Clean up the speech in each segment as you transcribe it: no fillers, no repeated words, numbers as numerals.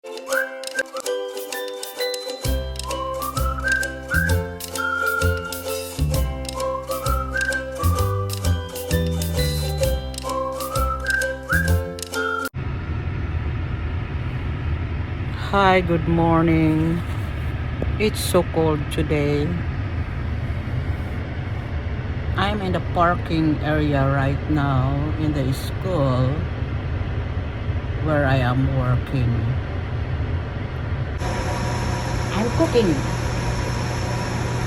Hi, good morning. It's so cold today. I'm in the parking area right now in the school where I am working. I'm cooking.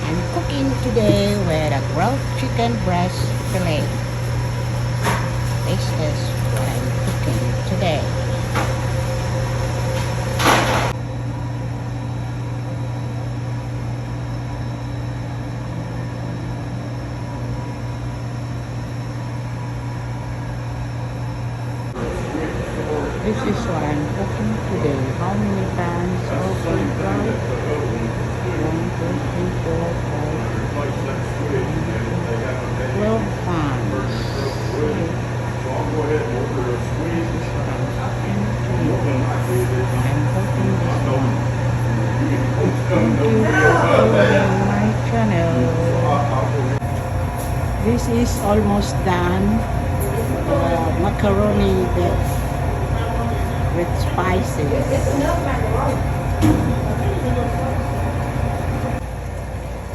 I'm cooking today with a grilled chicken breast fillet. This is what I'm cooking today. This is what I'm cooking today. How many pans open right? 1, 2, 3, 4, 5, 12 pans. I'm hoping this one. Thank you for following my channel. This is almost done. Macaroni with spices.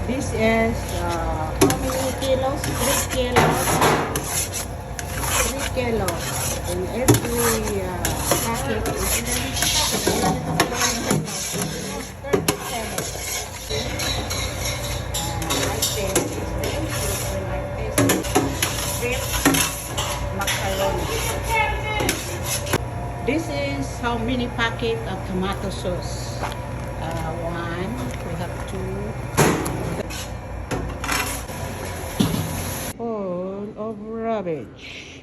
This is how many kilos? 3 kilos. 3 kilos. And every packet is 30 macaroni. This is how many packet of tomato sauce. One, we have 2. Full of rubbish.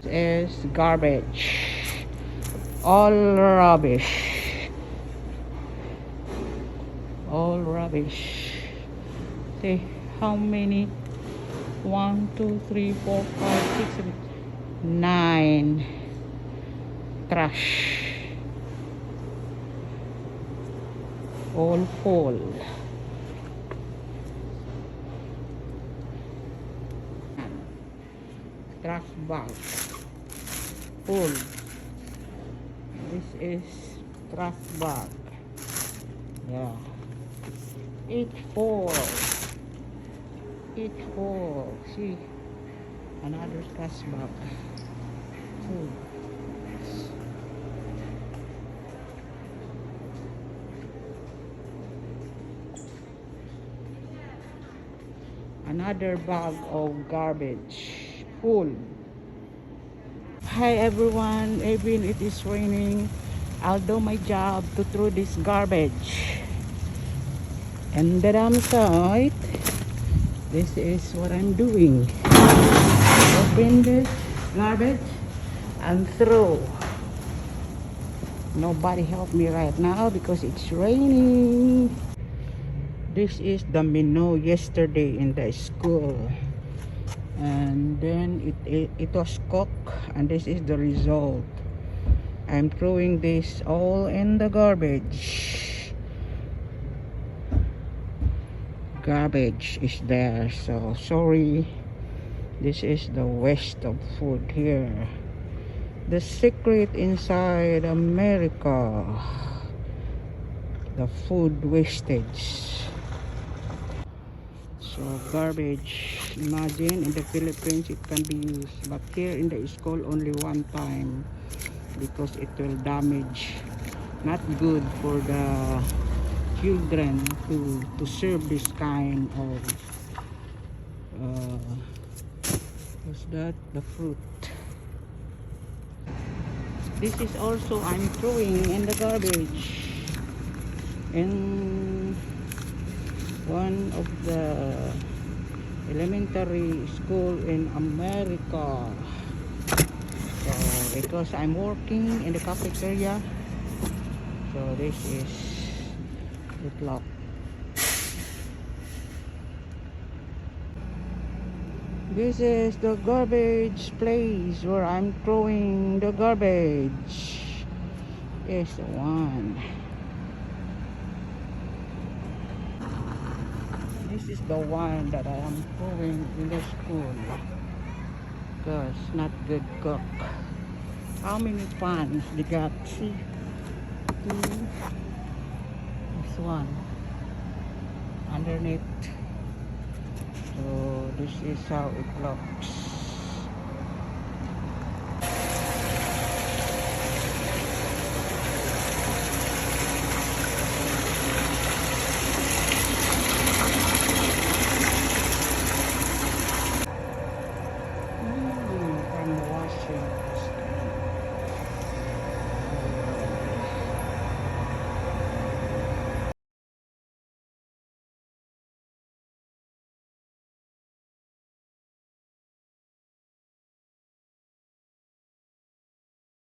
This is garbage. All rubbish. All rubbish. See how many? 1, 2, 3, 4, 5, 6, 7, 9 trash, all full. Trash bag full. This is trash bag. Yeah, each full. See, another trash bag full. Another bag of garbage full. Hi everyone, even it is raining, I'll do my job to throw this garbage. And the damn side, this is what I'm doing. Open this garbage and throw. Nobody help me right now because it's raining. This is the menu yesterday in the school, and then it was cooked, and this is the result. I'm throwing this all in the garbage. Garbage is there, so sorry. This is the waste of food here. The secret inside America, the food wastage. So garbage, imagine in the Philippines it can be used, but here in the school only one time because it will damage. Not good for the children to serve this kind of what's that? The fruit. This is also I'm throwing in the garbage in one of the elementary school in America. So because I'm working in the cafeteria, so this is the clock. This is the garbage place where I'm throwing the garbage. Is the one. This is the one that I am throwing in the school. Because not good cook. How many pans they got? See? Two. This one. Underneath. So this is how it looks.